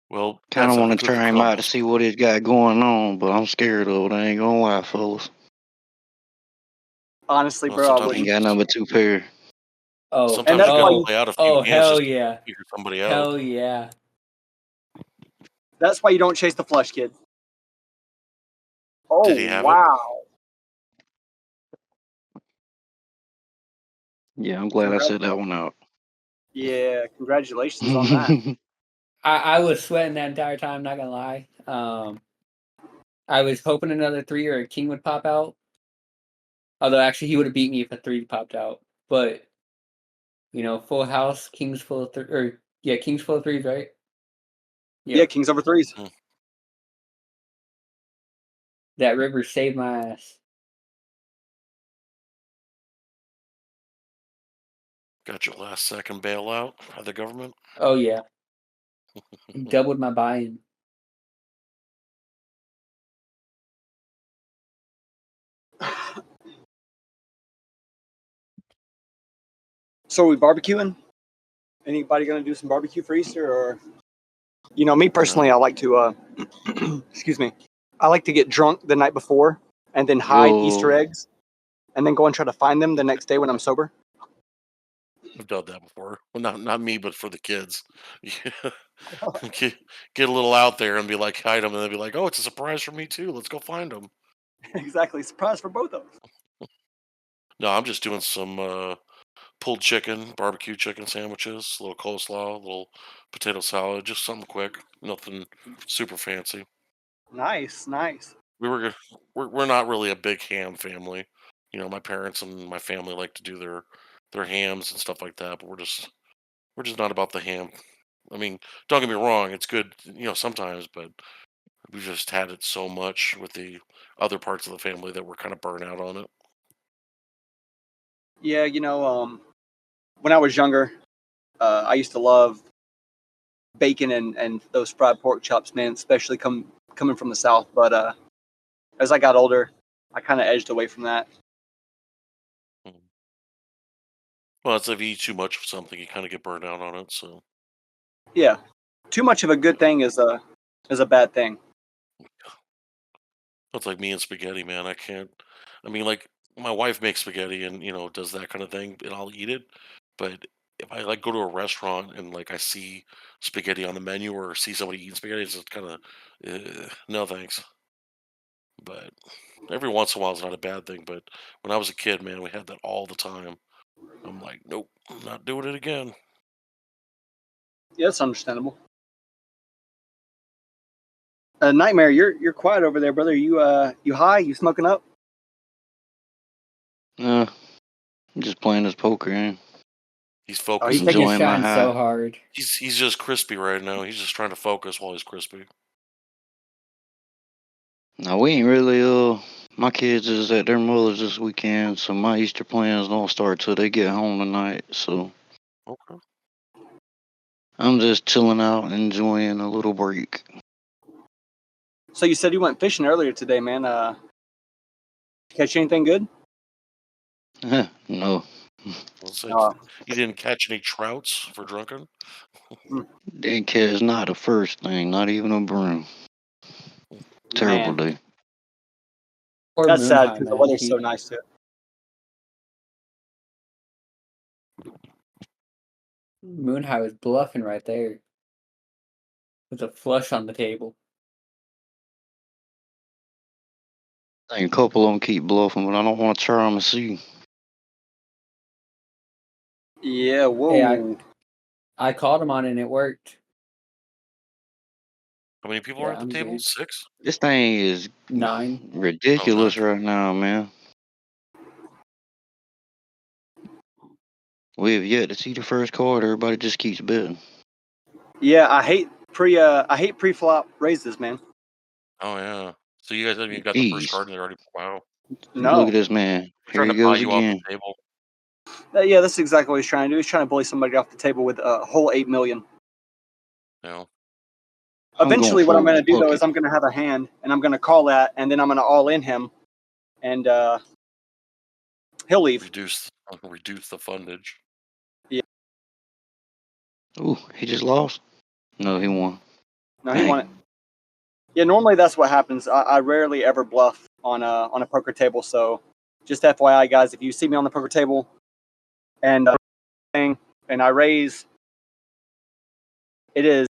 Well, Kind that's of how want the to cookie try him out to crumbles. see what he's got going on, but I'm scared of it. I ain't gonna lie, fellas. Honestly, Well, bro, I sometimes Ain't you wouldn't. got just, number 2 pair. Oh, sometimes that's you why got to you. play out a few hands hell just to yeah. figure somebody out. Hell yeah. That's why you don't chase the flush, kid. Oh Did he have it? wow! Yeah, I'm glad I said that one out. Yeah, congratulations on that. I was sweating that entire time, not gonna lie. I was hoping another 3 or a king would pop out. Although actually, he would have beat me if a 3 popped out. But Full House, Kings full of Kings full of threes, right? Yeah, kings over threes. That river saved my ass. Got your last second bailout by the government. Oh yeah, doubled my buy-in. So are we barbecuing? Anybody gonna do some barbecue for Easter, or me personally, No. I like to excuse me, I like to get drunk the night before and then hide Easter Yo, eggs and then go and try to find them the next day when I'm sober. I've done that before. Well, not me, but for the kids. Yeah. Get a little out there and be like, hide them, and they'll be like, oh, it's a surprise for me too. Let's go find them. Exactly, surprise for both of us. No, I'm just doing some pulled chicken, barbecue chicken sandwiches, a little coleslaw, a little potato salad, just something quick. Nothing super fancy. Nice, nice. We're not really a big ham family. My parents and my family like to do their hams and stuff like that, but we're just not about the ham. I mean, don't get me wrong, it's good, sometimes, but we've just had it so much with the other parts of the family that we're kind of burnt out on it. Yeah, when I was younger, I used to love bacon and those fried pork chops, man, especially coming from the South. But as I got older, I kind of edged away from that. Mm. Well, it's if you eat too much of something, you kind of get burned out on it. So Yeah, too much of a good thing is a bad thing. it's like me and spaghetti, man. I can't. I mean, like my wife makes spaghetti and does that kind of thing, and I'll eat it. But if I like go to a restaurant and like I see spaghetti on the menu or see somebody eating spaghetti, it's just kind of no thanks. But every once in a while is not a bad thing. But when I was a kid, man, we had that all the time. I'm like, nope, I'm not doing it again. Yeah, it's understandable. Nightmare, you're quiet over there, brother. You high? You smoking up? I'm just playing this poker game. He's Oh, he's focusing. taking. He's Enjoying my trying so high. hard. He's just crispy right now. He's just trying to focus while he's crispy. Now we ain't really my kids is at their mother's this weekend, so my Easter plans don't start till they get home tonight. So Okay. I'm just chilling out, enjoying a little break. So you said you went fishing earlier today, man. Catch anything good? No, Let's say Uh, you didn't catch any trouts for drunken. daycare is not the first thing, not even a broom. Terrible man, day. Poor that's sad Moonhigh, because the man. weather's so nice too. Moonhigh was bluffing right there with a flush on the table. I think a couple of them keep bluffing, but I don't want to try them and see. Yeah, Hey, whoa. I called him on it and it worked. How many people are Yeah, at the I'm table? good. 6? This thing is 9. Oh, 9. ridiculous right now, man. We have yet to see the first card. Everybody just keeps betting. Yeah, I hate pre-flop raises, man. Oh yeah. So you guys haven't even got the first Jeez. card and they're already wow. Look No. at this man. They're Here trying he to buy goes you off the again. table. Yeah, that's exactly what he's trying to do. He's trying to bully somebody off the table with a whole 8 million. You know. I'm going Eventually, what I'm for going to do though bucket. is I'm going to have a hand and I'm going to call that, and then I'm going to all in him, and he'll leave. Reduce the fundage. Yeah, Ooh, he just lost? No, he won. no, he won it. Dang. Yeah, normally that's what happens. I rarely ever bluff on a poker table. So, just FYI, guys, if you see me on the poker table and and I raise, it is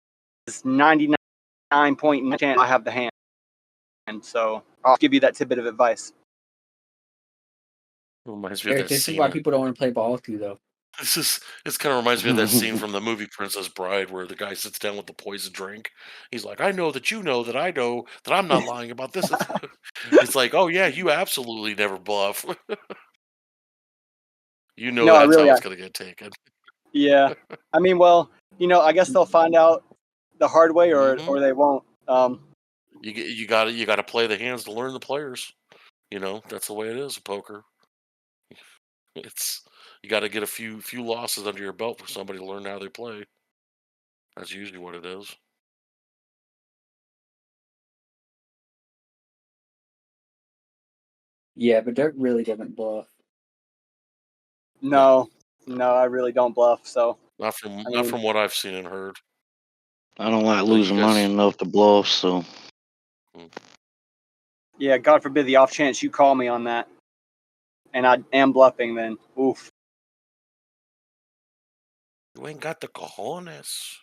99.9% chance I have the hand. And so I'll give you that tidbit of advice. Reminds me of Eric, that this is scene. why people don't want to play ball with you, though. This kind of reminds me of that scene from the movie Princess Bride where the guy sits down with the poison drink. He's like, "I know that you know that I know that I'm not lying about this." It's like, "Oh yeah, you absolutely never bluff. You know No, I that's really, how it's gonna get taken." yeah. I mean, well, I guess they'll find out the hard way, or Hmm. or they won't. You gotta play the hands to learn the players. That's the way it is in poker. It's you got to get a few losses under your belt for somebody to learn how they play. That's usually what it is. Yeah, but Dirk really doesn't bluff. No, No, I really don't bluff. So, not from I not mean, from what I've seen and heard. I don't like So you losing money guys, enough to bluff, so mm, yeah, God forbid the off chance you call me on that, and I am bluffing, then oof. you ain't got the cojones.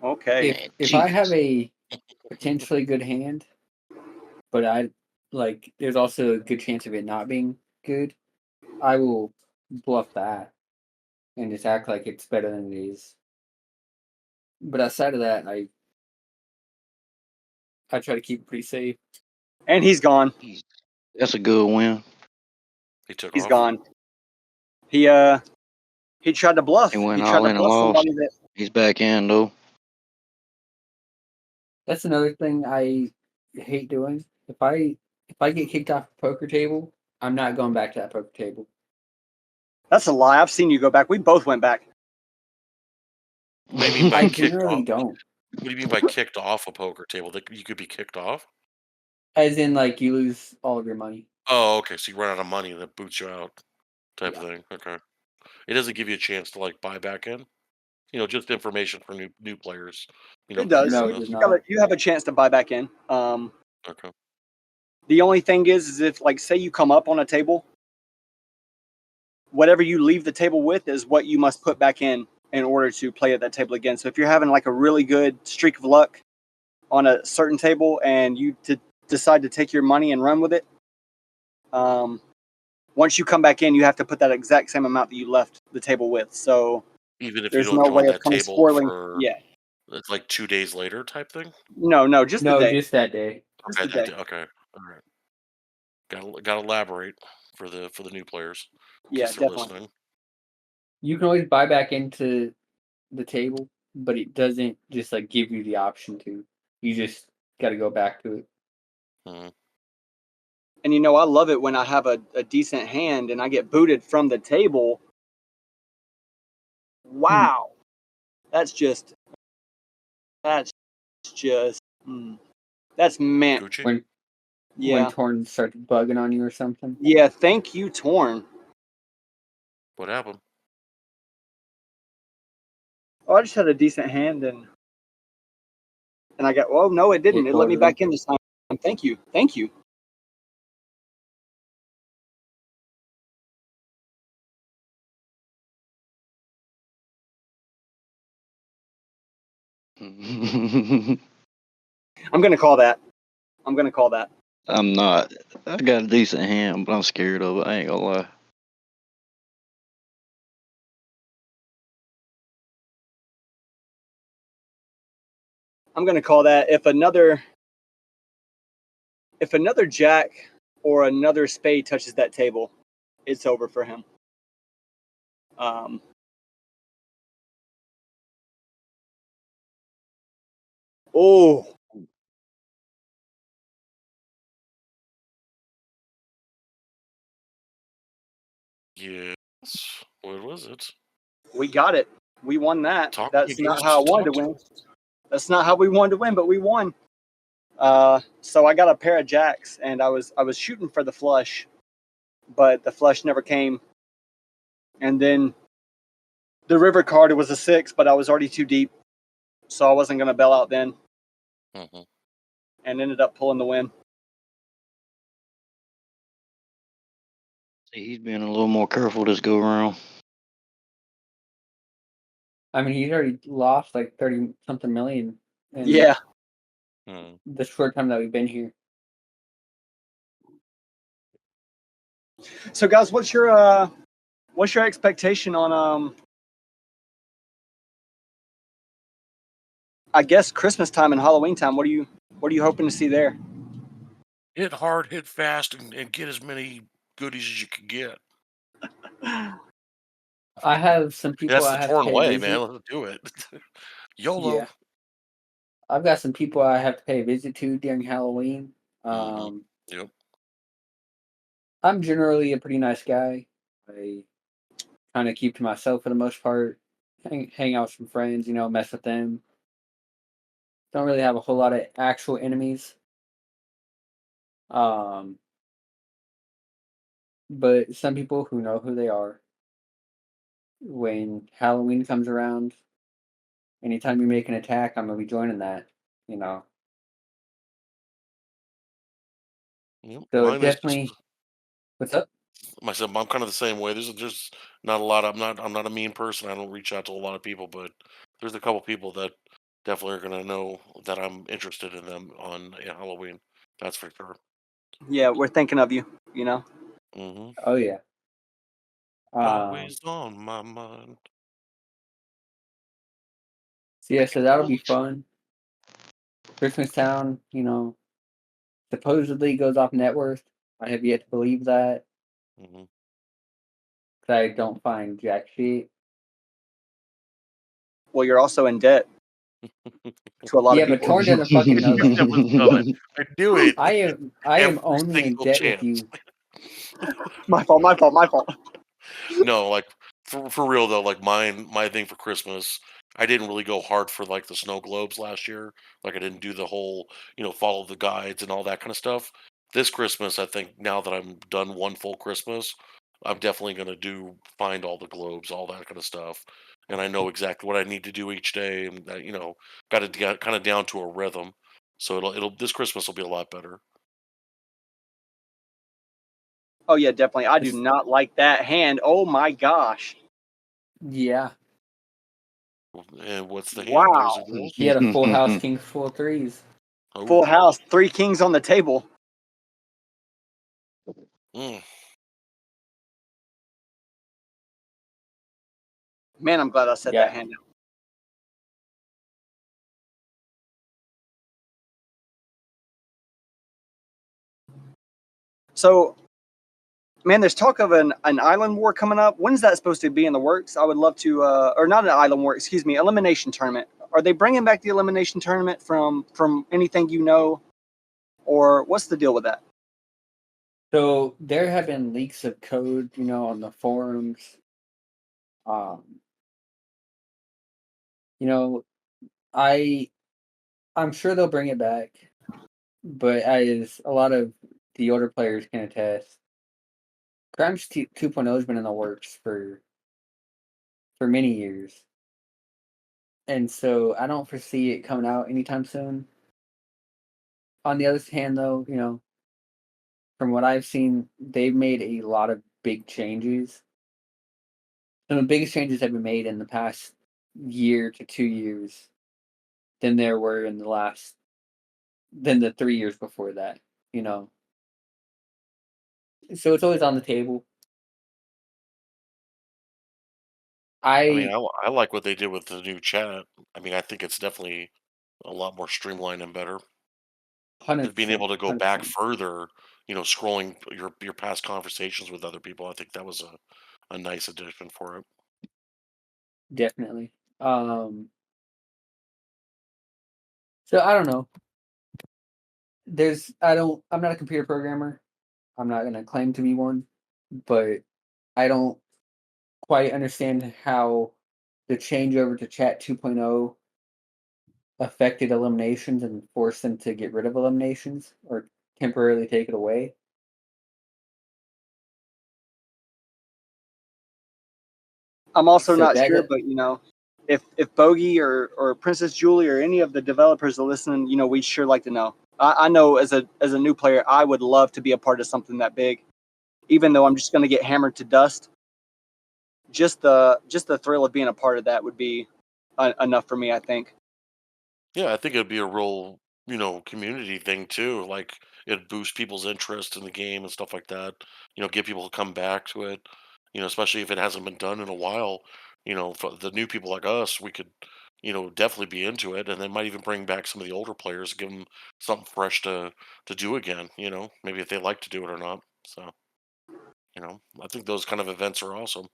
Okay. If man, if I have jeez. a potentially good hand, but there's also a good chance of it not being good, I will bluff that and just act like it's better than it is. But outside of that, I try to keep it pretty safe. And he's gone. Jeez. That's a good win. He took He's off. gone. He tried to He bluff. went He tried all to in and bluff lost. somebody that. He's back in though. That's another thing I hate doing. If I get kicked off a poker table, I'm not going back to that poker table. That's a lie. I've seen you go back. We both went back. What do you mean by I kicked generally off? don't. What do you mean by kicked off a poker table? That you could be kicked off? As in, like, you lose all of your money. Oh, okay. So you run out of money and it boots you out, type of Yeah. thing. Okay. It doesn't give you a chance to like buy back in. Just information for new players. It does. No, Comparing it does this. not. You have a chance to buy back in. Okay. The only thing is if, like, say you come up on a table, whatever you leave the table with is what you must put back in order to play at that table again. So if you're having like a really good streak of luck on a certain table and you decide to take your money and run with it, once you come back in, you have to put that exact same amount that you left the table with. So Even if you there's don't no join way of that kind of table spoiling. for Yeah. it's like 2 days later type thing. No, just the No, day. just that day. Just Okay, the that day. day. Okay, all right. Got to elaborate for the new players in Yeah, case they're definitely. listening. You can always buy back into the table, but it doesn't just like give you the option to. You just got to go back to it. Hmm. And I love it when I have a decent hand and I get booted from the table. Wow. That's just that's just that's meant. Gucci. when when Yeah. Torn starts bugging on you or something. Yeah, thank you, Torn. What happened? Oh, I just had a decent hand and I got, oh no, it didn't. It It let me ordered him. back in this time. Thank you. Thank you. I'm gonna call that. I'm gonna call that. I'm not. I got a decent hand, but I'm scared of it. I ain't gonna lie. I'm gonna call that. If another jack or another spade touches that table, it's over for him. Um, oh, Yes. What was it? we got it. We won that. Talk to me, That's not how I Goose. wanted Talk to to win. That's not how we wanted to win, but we won. So I got a pair of jacks, and I was shooting for the flush, but the flush never came. And then the river card was a 6, but I was already too deep, so I wasn't gonna bail out then, me. Hmm. and ended up pulling the win. See, he's being a little more careful this go around. I mean, he's already lost like 30 something million in Yeah. Hmm. the short time that we've been here. So guys, what's your expectation on I guess Christmas time and Halloween time. What are you hoping to see there? Hit hard, hit fast, and get as many goodies as you can get. I have some people That's I the have to torn pay a way, man. visit. Let's do it. YOLO. Yeah, I've got some people I have to pay a visit to during Halloween. Hmm. Um, Yep. I'm generally a pretty nice guy. I kind of keep to myself for the most part. Hang out with some friends, mess with them. Don't really have a whole lot of actual enemies. Um, but some people who know who they are, when Halloween comes around, anytime you make an attack, I'm gonna be joining that. You know, Yep. so it Mine is just definitely. What's up? myself. I'm kind of the same way. There's not a lot. I'm not a mean person. I don't reach out to a lot of people, but there's a couple people that definitely are gonna know that I'm interested in them on Halloween. That's for sure. Yeah, we're thinking of you. You know. Hmm. Oh yeah. Um, Always on my mind. so yeah, so Making that'll be bullets. fun. Christmas Town, supposedly goes off net worth. I have yet to believe that Hmm. because I don't find jack shit. Well, you're also in debt to a lot of Yeah, but people. Torn doesn't fucking know Knew that. that was coming. I knew it. I am Every only in single debt with chance. you. My fault. My fault. My fault. No, like for real though, like my thing for Christmas, I didn't really go hard for like the snow globes last year. Like I didn't do the whole, follow the guides and all that kind of stuff. This Christmas, I think now that I'm done one full Christmas, I'm definitely gonna do find all the globes, all that kind of stuff. And I know exactly what I need to do each day and that, got it get kind of down to a rhythm. So it'll this Christmas will be a lot better. Oh yeah, definitely. I do It's- not like that hand. Oh my gosh. yeah, And what's the hand, boys and Wow. girls? he had a full house, king full of threes. Oh, Full house. Three kings on the table. mm. Man, I'm glad I set that Yeah, hand out. So, man, there's talk of an island war coming up. When's that supposed to be in the works? I would love to, or not an island war, excuse me, elimination tournament. Are they bringing back the elimination tournament from anything you know, or what's the deal with that? so there have been leaks of code, on the forums. Um, you know, I I'm sure they'll bring it back, but as a lot of the older players can attest, Grimes 2.0 has been in the works for many years, and so I don't foresee it coming out anytime soon. On the other hand, though, from what I've seen, they've made a lot of big changes. Some of the biggest changes have been made in the past year to 2 years than there were in than the 3 years before that. You know, so it's always on the table. I mean, I I like what they did with the new chat. I mean, I think it's definitely a lot more streamlined and better. hundred And being able percent, to go hundred back percent, further, scrolling your past conversations with other people, I think that was a nice addition for it. definitely. So I don't know. I'm not a computer programmer. I'm not gonna claim to be one, but I don't quite understand how the changeover to Chat 2.0 affected eliminations and forced them to get rid of eliminations or temporarily take it away. I'm also So not that sure, that but if Bogey or Princess Julie or any of the developers are listening, we'd sure like to know. I know as a new player, I would love to be a part of something that big, even though I'm just going to get hammered to dust. Just the thrill of being a part of that would be enough for me, I think. Yeah, I think it'd be a real, community thing too. Like it boosts people's interest in the game and stuff like that. Get people to come back to it. Especially if it hasn't been done in a while. For the new people like us, we could, definitely be into it, and they might even bring back some of the older players, give them something fresh to do again. Maybe if they like to do it or not. So I think those kind of events are awesome.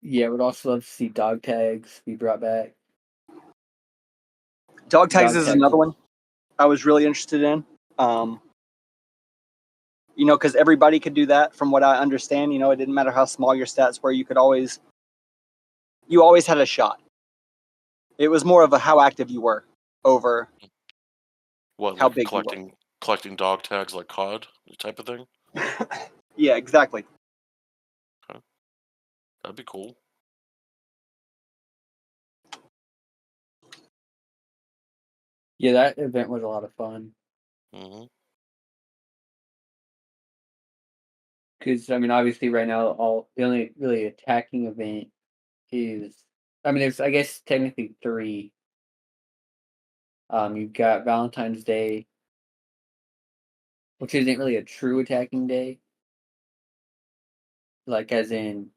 Yeah, I would also love to see dog tags be brought back. Dog tags Dog is tags. another one I was really interested in. Because everybody could do that. From what I understand, it didn't matter how small your stats were. You always had a shot. It was more of a how active you were over What, how like big you were. collecting dog tags like COD type of thing? Yeah, exactly. Okay. That'd be cool. Yeah, that event was a lot of fun. Hmm. Because obviously, right now, the only really attacking event is, there's, I guess, technically three. You've got Valentine's Day, which isn't really a true attacking day, like as in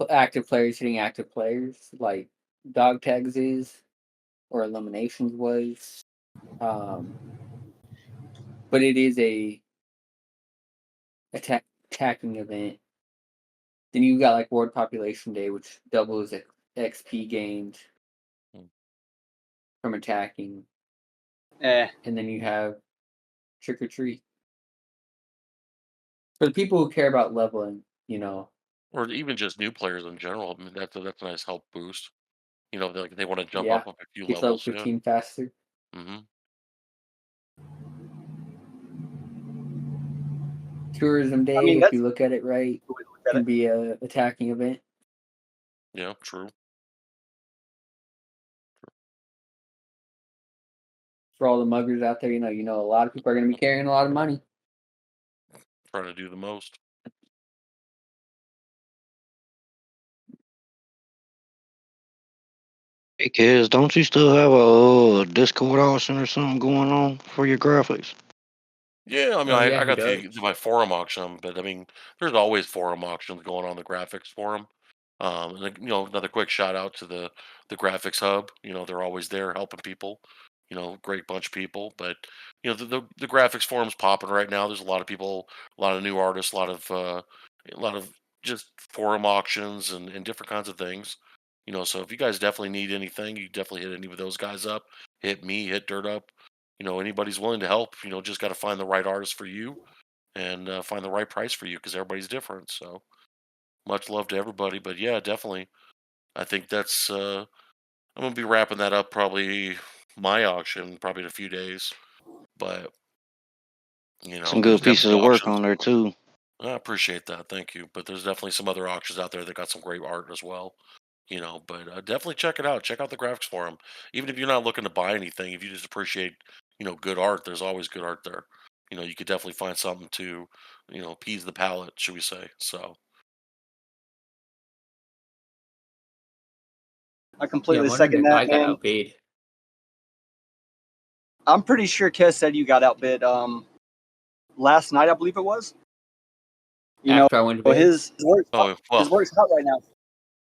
active players hitting active players, like dog tags is or eliminations was. But it is a attacking event. Then you got like World Population Day, which doubles XP gained from attacking. And then you have Trick or Treat. For the people who care about leveling, Or even just new players in general. I mean, that's a nice help boost. They want to jump yeah, up a few get to level levels. Yeah. 15 faster. Hmm. Tourism I mean, Day, if that's you look at it right, the way to look at can it. be a attacking event. Yeah, true. For all the muggers out there, a lot of people are going to be carrying a lot of money. Trying to do the most. Hey, kids, don't you still have a Discord auction or something going on for your graphics? Yeah, I mean, Oh yeah, I he got does. my forum auction, but I mean, there's always forum auctions going on the graphics forum. And then, another quick shout out to the graphics hub. They're always there helping people. Great bunch of people. But the graphics forum's popping right now. There's a lot of people, a lot of new artists, a lot of just forum auctions and different kinds of things. So if you guys definitely need anything, you definitely hit any of those guys up. Hit me, hit Dirt Up. Anybody's willing to help. Just got to find the right artist for you and find the right price for you because everybody's different. So much love to everybody. But yeah, definitely. I think I'm gonna be wrapping that up probably my auction probably in a few days. But Some there's good pieces definitely of work auctions. on there too. I appreciate that. Thank you. But there's definitely some other auctions out there that got some great art as well. But definitely check it out. Check out the graphics forum. Even if you're not looking to buy anything, if you just appreciate, good art, there's always good art there. You could definitely find something to, appease the palate, should we say. So, I Yeah, I'm completely wondering second if I that, got man. outbid. I'm pretty sure Kes said you got outbid last night, I believe it was. After I went to bed. oh, His well, work's hot right now.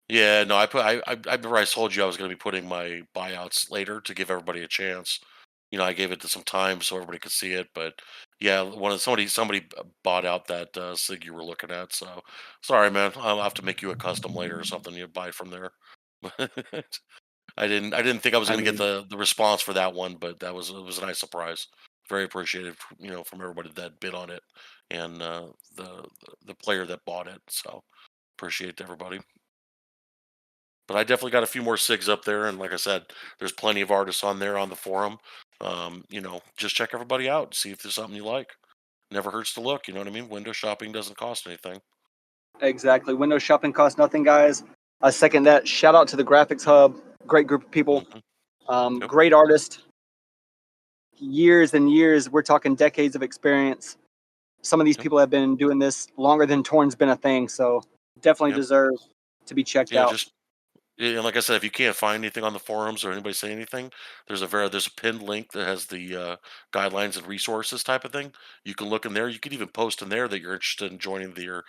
yeah, no, I remember I told you I was going to be putting my buyouts later to give everybody a chance. I gave it to some time so everybody could see it, but yeah, somebody bought out that sig you were looking at. So sorry, man. I'll have to make you a custom later or something. You buy from there. I didn't think I was I going to get mean, the response for that one, but it was a nice surprise. Very appreciated, from everybody that bid on it and the player that bought it. So appreciate everybody. But I definitely got a few more SIGs up there, and like I said, there's plenty of artists on there on the forum. Just check everybody out, see if there's something you like. Never hurts to look. You know what I mean? Window shopping doesn't cost anything. Exactly. Window shopping costs nothing, guys. I second that. Shout out to the Graphics Hub. Great group of people. Hmm. Yep. Great artist. Years and years. We're talking decades of experience. Some of these Yep. people have been doing this longer than Torn's been a thing, so definitely Yep. deserve to be checked Yeah. out. Just Yeah, and like I said, if you can't find anything on the forums or anybody say anything, there's a pinned link that has the guidelines and resources type of thing. You can look in there. You can even post in there that you're interested in joining the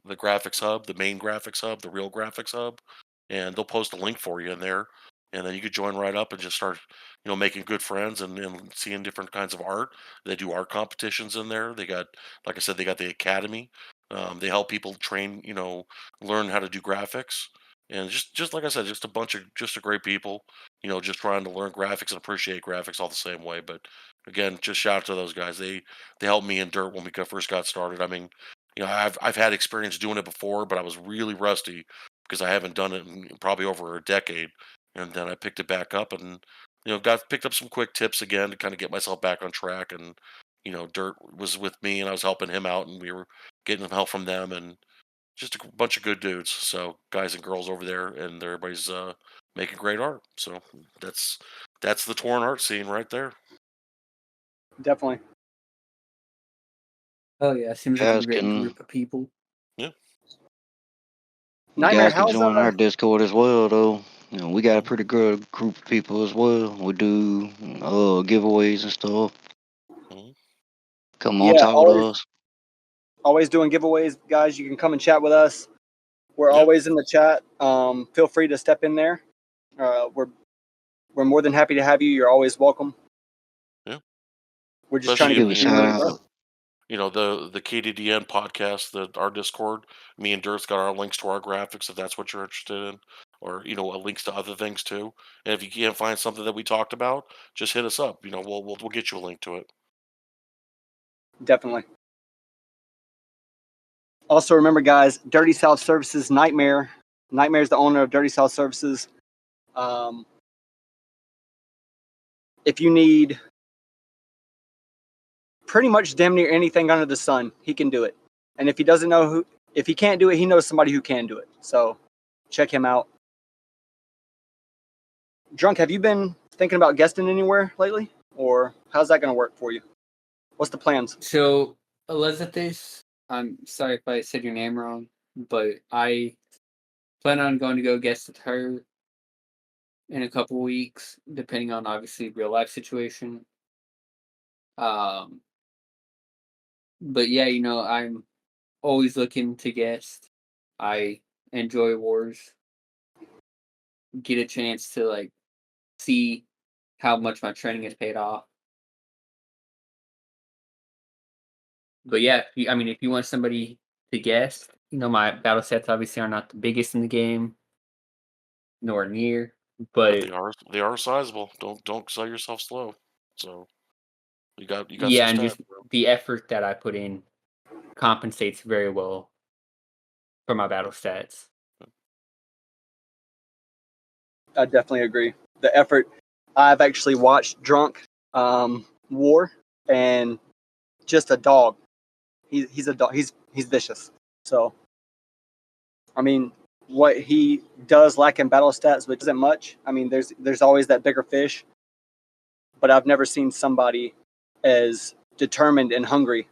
graphics hub, the main graphics hub, the real graphics hub, and they'll post a link for you in there, and then you could join right up and just start making good friends and seeing different kinds of art. They do art competitions in there. They got, like I said, they got the academy. They help people train, learn how to do graphics, and just like I said, just a bunch of just a great people, just trying to learn graphics and appreciate graphics all the same way. But again, just shout out to those guys. They helped me in Dirt when we first got started. I mean, I've had experience doing it before, but I was really rusty because I haven't done it in probably over a decade. And then I picked it back up and got picked up some quick tips again to kind of get myself back on track. And Dirt was with me, and I was helping him out, and we were getting help from them, and just a bunch of good dudes. So guys and girls over there, and everybody's making great art. So that's that's the torn art scene right there. Definitely. Oh yeah, seems like a Guys great can group of people. Yeah, you Nightmare, guys can how's join our Discord as well, though. We got a pretty good group of people as well. We do giveaways and stuff. mhm. Come on, yeah, talk to us. always doing giveaways, guys. You can come and chat with us. We're Yeah. always in the chat. Feel free to step in there. We're more than happy to have you. You're always welcome. Yeah. We're just Especially trying to Give get a the in shout community growing. out. the KDDN podcast, our Discord. Me and Dirt's got our links to our graphics if that's what you're interested in, or links to other things too. And if you can't find something that we talked about, just hit us up. We'll get you a link to it. Definitely. Also, remember, guys, Dirty South Services, Nightmare. Nightmare is the owner of Dirty South Services. If you need pretty much damn near anything under the sun, he can do it. And if he can't do it, he knows somebody who can do it. So check him out. Drunk, have you been thinking about guesting anywhere lately? Or how's that going to work for you? What's the plans? So Elizabeth, I'm sorry if I said your name wrong, but I plan on going to go guest with her in a couple weeks, depending on obviously real life situation. But yeah, I'm always looking to guest. I enjoy wars. Get a chance to see how much my training has paid off. But yeah, if you want somebody to guess, my battle sets obviously are not the biggest in the game, nor near, But but they are sizable. Don't sell yourself slow. So you got some yeah, and stats, just bro. the effort that I put in compensates very well for my battle stats. I definitely agree. The effort. I've actually watched Drunk War, and just a dog. He's a dog. He's vicious. So, I mean, what he does lack in battle stats, which isn't much. I mean, there's always that bigger fish, but I've never seen somebody as determined and hungry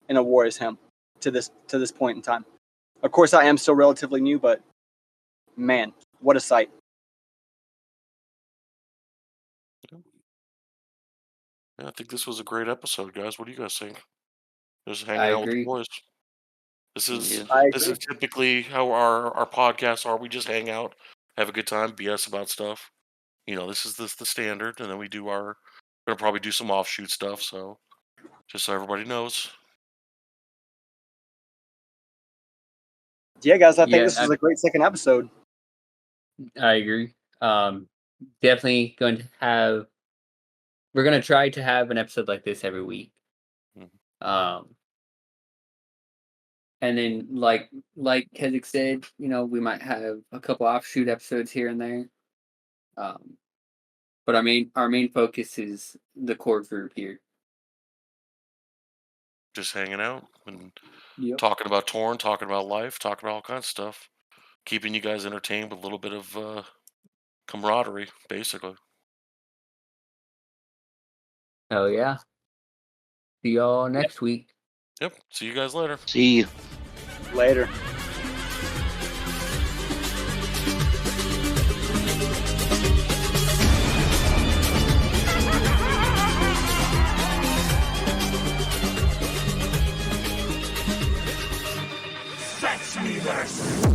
in a war as him to this point in time. Of course, I am still relatively new, but man, what a sight! Yeah, I think this was a great episode, guys. What do you guys think? Just I hanging out with the agree. boys. This is Yeah. I this agree. is typically how our podcasts are. We just hang out, have a good time, BS about stuff. This is the standard, and then we're gonna probably do some offshoot stuff. So just so everybody knows. Yeah, guys, I think this Yeah, was a great second episode. I agree. Definitely going to have. We're going to try to have an episode like this every week. Mhm. And then, like Keswick said, we might have a couple offshoot episodes here and there. But our main focus is the core group here. Just hanging out and Yep. talking about Torn, talking about life, talking about all kinds of stuff, keeping you guys entertained with a little bit of camaraderie, basically. Oh yeah. See y'all next week. Yep. See you guys later. See you. Later. Yes!